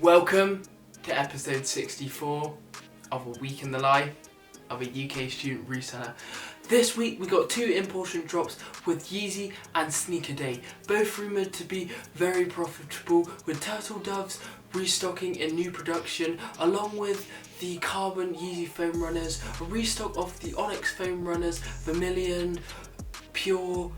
Welcome to episode 64 of A Week in the Life of a UK Student Reseller. This week we got two important drops with Yeezy and Snkrs, both rumoured to be very profitable, with Turtle Doves restocking in new production, along with the carbon Yeezy foam runners, a restock of the Onyx foam runners, Vermilion, Pure,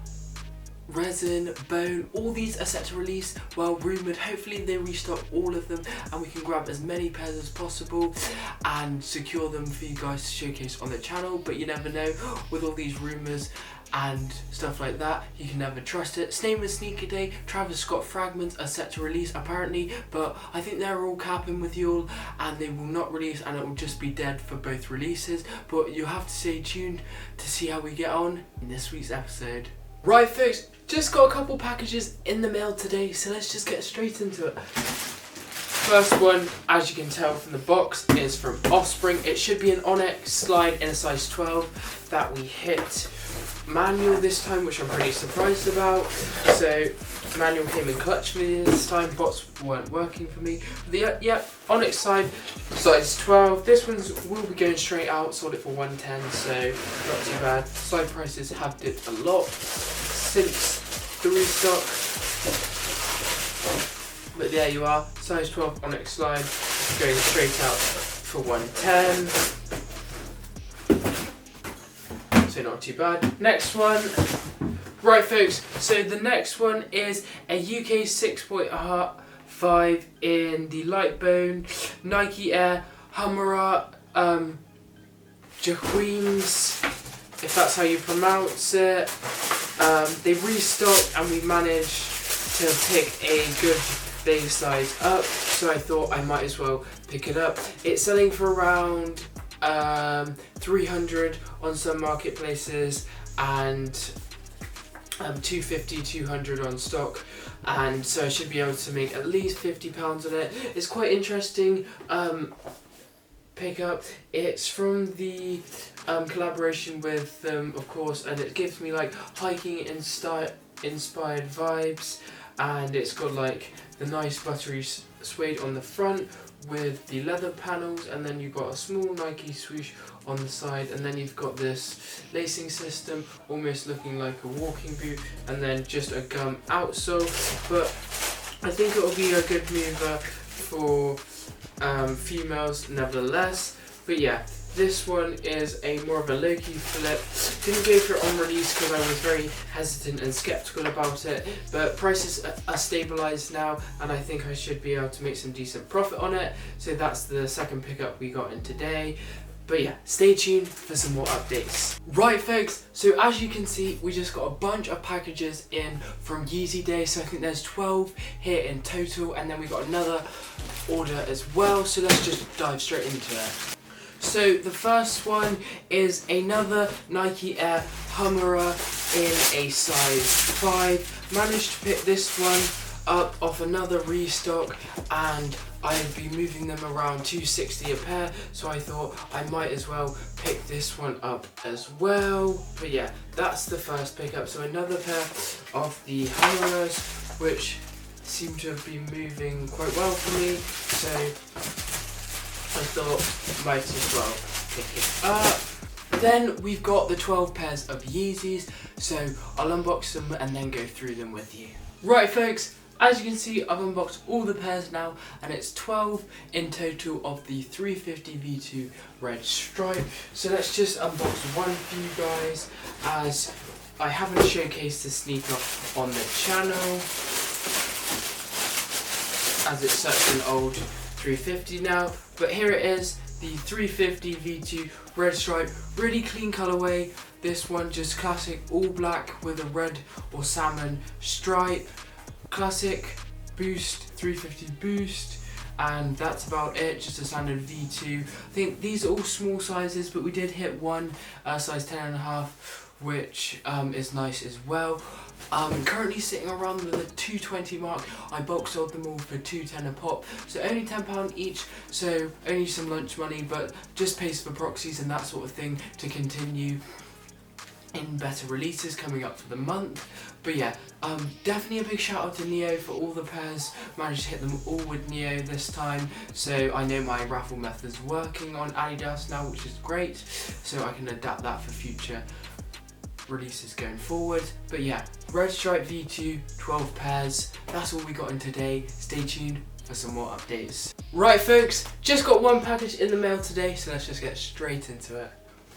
Resin, Bone. All these are set to release, well rumoured. Hopefully they restock all of them and we can grab as many pairs as possible and secure them for you guys to showcase on the channel. But you never know, with all these rumours and stuff like that, you can never trust it. Same with Snkrs, Travis Scott fragments are set to release apparently, but I think they're all capping with you all and they will not release, and it will just be dead for both releases. But you have to stay tuned to see how we get on in this week's episode. Right folks, just got a couple packages in the mail today, so let's just get straight into it. First one, as you can tell from the box, is from Offspring. It should be an Onyx slide in a size 12 that we hit manual this time, which I'm pretty surprised about. So manual came in clutch for me this time, bots weren't working for me. The Onyx side, size 12. This one's will be going straight out, sold it for 110, so not too bad. Side prices have dipped a lot since the restock. But there you are, size 12 Onyx slide, going straight out for 110. So not too bad. Next one. Right folks, so the next one is a UK 6.5 in the light bone Nike Air Hummer Jaquems, if that's how you pronounce it. They restocked and we managed to pick a good base size up, so I thought I might as well pick it up. It's selling for around 300 on some marketplaces and 250, 200 on stock, and so I should be able to make at least £50 on it. It's quite interesting pickup. It's from the collaboration with them, of course, and it gives me like hiking inspired vibes, and it's got like the nice buttery suede on the front with the leather panels, and then you've got a small Nike swoosh on the side, and then you've got this lacing system almost looking like a walking boot, and then just a gum outsole. But I think it will be a good mover for females nevertheless. But yeah, this one is a more of a low-key flip. Didn't go for it on release because I was very hesitant and skeptical about it, but prices are stabilised now and I think I should be able to make some decent profit on it. So that's the second pickup we got in today. But yeah, stay tuned for some more updates. Right folks, so as you can see, we just got a bunch of packages in from Yeezy Day. So I think there's 12 here in total, and then we got another order as well. So let's just dive straight into it. So the first one is another Nike Air Hummer in a size 5. Managed to pick this one up off another restock, and I'd be moving them around 260 a pair, so I thought I might as well pick this one up as well. But yeah, that's the first pickup. So another pair of the Hummers, which seem to have been moving quite well for me, so I thought might as well pick it up. Then we've got the 12 pairs of Yeezys, so I'll unbox them and then go through them with you. Right folks, as you can see, I've unboxed all the pairs now, and it's 12 in total of the 350 V2 red stripe. So let's just unbox one for you guys, as I haven't showcased the sneaker on the channel, as it's such an old 350 now. But here it is, the 350 V2 red stripe, really clean colorway. This one just classic all black with a red or salmon stripe. Classic boost, 350 boost, and that's about it. Just a standard V2. I think these are all small sizes, but we did hit one size 10.5, which is nice as well. Currently sitting around the 220 mark. I bulk sold them all for $2.10 a pop, so only £10 each, so only some lunch money, but just pays for proxies and that sort of thing to continue in better releases coming up for the month. But yeah, definitely a big shout out to Neo for all the pairs. Managed to hit them all with Neo this time, so I know my raffle method's working on Adidas now, which is great, so I can adapt that for future releases going forward. But yeah, Red Stripe V2, 12 pairs, that's all we got in today. Stay tuned for some more updates. Right folks, just got one package in the mail today, so let's just get straight into it.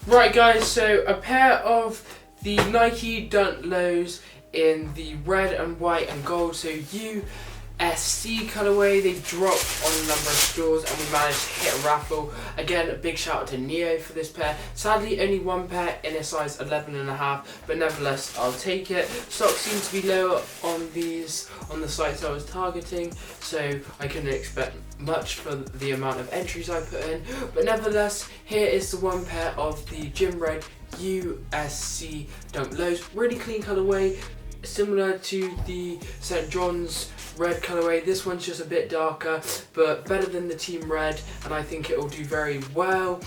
Right guys, so a pair of the Nike Dunk Lows in the red and white and gold, so USC colorway. They dropped on a number of stores and we managed to hit a raffle. Again, a big shout out to Neo for this pair. Sadly only one pair in a size 11.5, but nevertheless I'll take it. Stock seems to be lower on these on the sites I was targeting, so I couldn't expect much for the amount of entries I put in, but nevertheless here is the one pair of the Gym Red USC Dunk Lows. Really clean colorway, similar to the St. John's red colorway. This one's just a bit darker, but better than the Team Red, and I think it will do very well.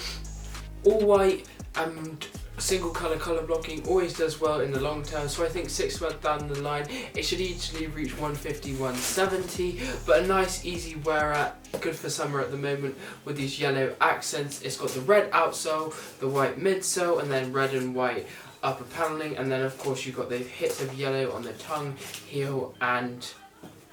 All white and single colour blocking always does well in the long term, so I think 6 months down the line it should easily reach 150, 170, but a nice easy wear at, good for summer at the moment with these yellow accents. It's got the red outsole, the white midsole, and then red and white upper paneling, and then of course you've got the hits of yellow on the tongue, heel and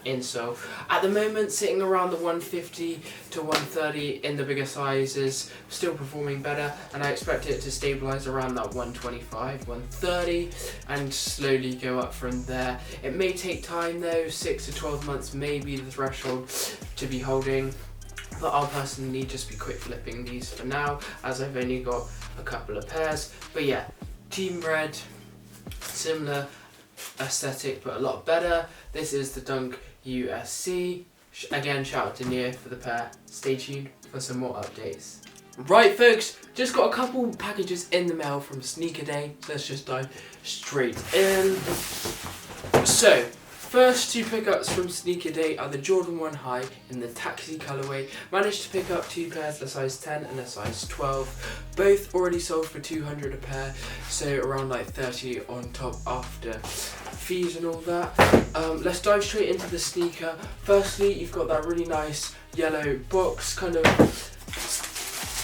insole. At the moment sitting around the 150 to 130 in the bigger sizes, still performing better, and I expect it to stabilise around that 125, 130 and slowly go up from there. It may take time though, 6 to 12 months may be the threshold to be holding, but I'll personally just be quick flipping these for now as I've only got a couple of pairs. But yeah, Team Red, similar aesthetic but a lot better. This is the Dunk USC. Again, shout out to Neo for the pair. Stay tuned for some more updates. Right folks, just got a couple packages in the mail from Sneaker Day, so let's just dive straight in. So, first two pickups from Sneaker Day are the Jordan 1 High in the Taxi colorway. Managed to pick up two pairs, a size 10 and a size 12. Both already sold for 200 a pair, so around like 30 on top after fees and all that. Let's dive straight into the sneaker. Firstly, you've got that really nice yellow box, kind of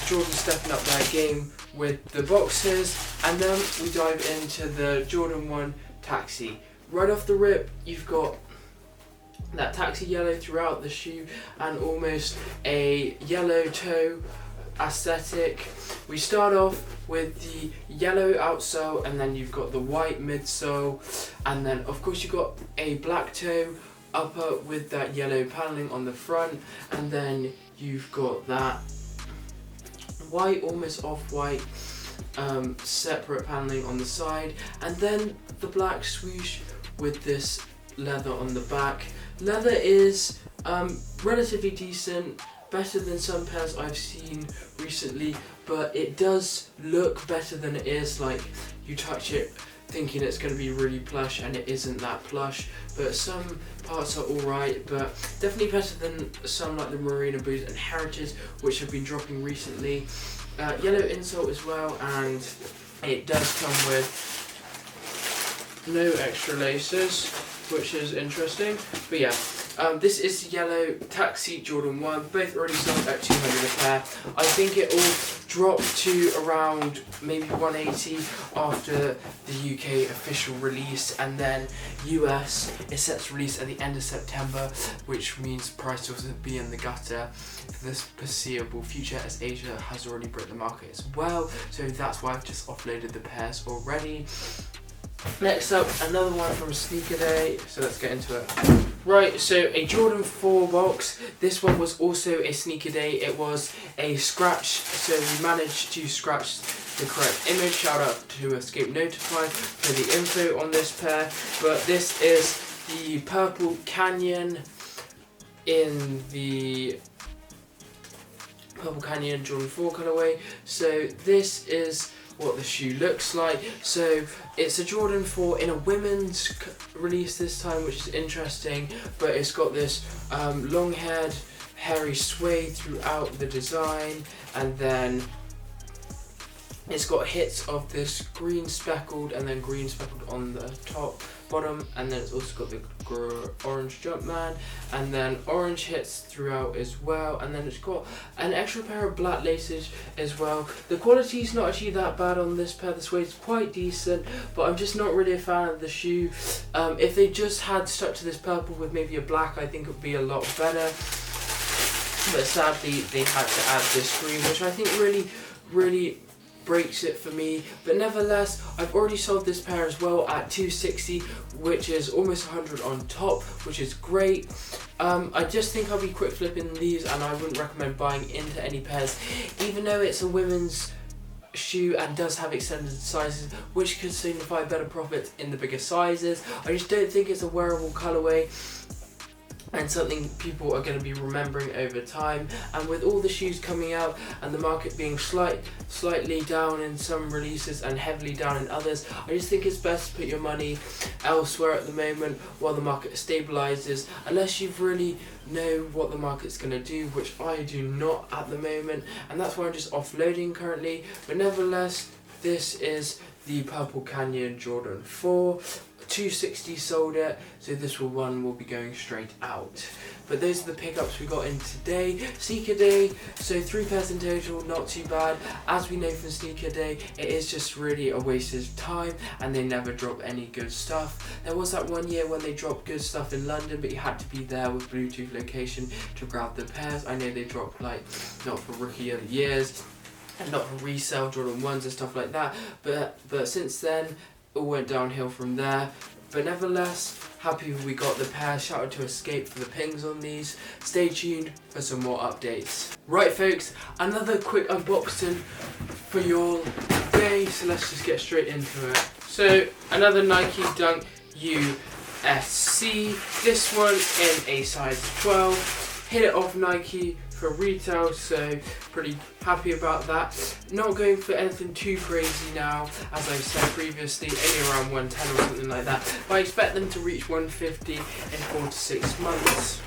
Jordan stepping up their game with the boxes, and then we dive into the Jordan 1 Taxi. Right off the rip, you've got that taxi yellow throughout the shoe and almost a yellow toe aesthetic. We start off with the yellow outsole, and then you've got the white midsole, and then of course you've got a black toe upper with that yellow paneling on the front, and then you've got that white, almost off-white, separate paneling on the side, and then the black swoosh with this leather on the back. Leather is relatively decent, better than some pairs I've seen recently, but it does look better than it is. Like, you touch it thinking it's going to be really plush and it isn't that plush, but some parts are alright, but definitely better than some like the Marina Boots and Heritage, which have been dropping recently. Yellow insole as well, and it does come with no extra laces, which is interesting. But yeah, this is the yellow Taxi Jordan 1, both already sold at 200 a pair. I think it will drop to around maybe 180 after the UK official release, and then US is set to release at the end of September, which means price will be in the gutter for this foreseeable future, as Asia has already broke the market as well, so that's why I've just offloaded the pairs already. Next up, another one from Sneaker Day, so let's get into it. Right, so a Jordan 4 box. This one was also a Sneaker Day. It was a scratch, so we managed to scratch the correct image. Shout out to Escape Notify for the info on this pair. But this is the Purple Canyon in the Purple Canyon Jordan 4 colorway. So this is what the shoe looks like. So it's a Jordan 4 in a women's release this time, which is interesting, but it's got this long-haired hairy suede throughout the design, and then It's got hits of this green speckled and then green speckled on the top, bottom, and then it's also got the orange Jumpman, and then orange hits throughout as well, and then it's got an extra pair of black laces as well. The quality is not actually that bad on this pair. The suede is quite decent, but I'm just not really a fan of the shoe. If they just had stuck to this purple with maybe a black, I think it would be a lot better. But sadly, they had to add this green, which I think really breaks it for me. But nevertheless, I've already sold this pair as well at $260, which is almost 100 on top, which is great. I just think I'll be quick flipping these, and I wouldn't recommend buying into any pairs, even though it's a women's shoe and does have extended sizes, which could signify better profits in the bigger sizes. I just don't think it's a wearable colorway and something people are going to be remembering over time. And with all the shoes coming out and the market being slightly down in some releases and heavily down in others, I just think it's best to put your money elsewhere at the moment while the market stabilizes, unless you really know what the market's going to do, which I do not at the moment, and that's why I'm just offloading currently. But nevertheless, this is the Purple Canyon Jordan 4. 260 sold it, so this one will be going straight out. But those are the pickups we got in today. Sneaker day, so 3 pairs in total, not too bad. As we know from Sneaker Day, it is just really a waste of time, and they never drop any good stuff. There was that one year when they dropped good stuff in London, but you had to be there with Bluetooth location to grab the pairs. I know they dropped like not for Rookie of the Years and not for resale Jordan 1s and stuff like that, but since then all went downhill from there. But nevertheless, happy we got the pair. Shout out to Escape for the pings on these. Stay tuned for some more updates. Right folks, another quick unboxing for you all today, so let's just get straight into it. So another Nike Dunk USC, this one in a size 12. Hit it off Nike for retail, so pretty happy about that. Not going for anything too crazy now, as I've said previously, only around 110 or something like that, but I expect them to reach 150 in 4 to 6 months.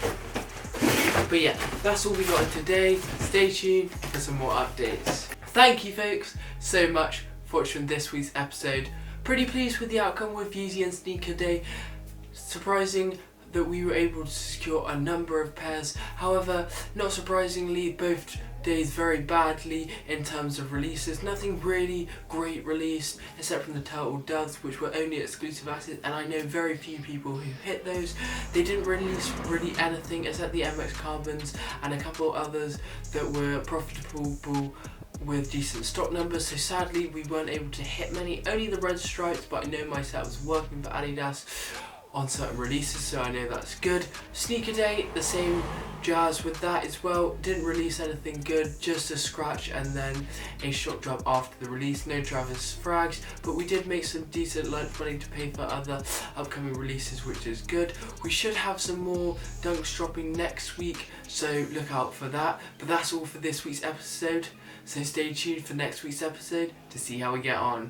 But yeah, that's all we got in today. Stay tuned for some more updates. Thank you folks so much for watching this week's episode. Pretty pleased with the outcome with Yeezy and Sneaker Day. Surprising that we were able to secure a number of pairs. However, not surprisingly, both days very badly in terms of releases. Nothing really great released except from the Turtle Doves, which were only exclusive access, and I know very few people who hit those. They didn't release really anything except the MX Carbons and a couple others that were profitable with decent stock numbers, so sadly we weren't able to hit many. Only the red stripes, but I know myself was working for Adidas on certain releases, so I know that's good. Sneaker Day, the same jazz with that as well. Didn't release anything good, just a scratch and then a shock drop after the release. No Travis frags, but we did make some decent lunch money to pay for other upcoming releases, which is good. We should have some more dunks dropping next week, so look out for that. But that's all for this week's episode, so stay tuned for next week's episode to see how we get on.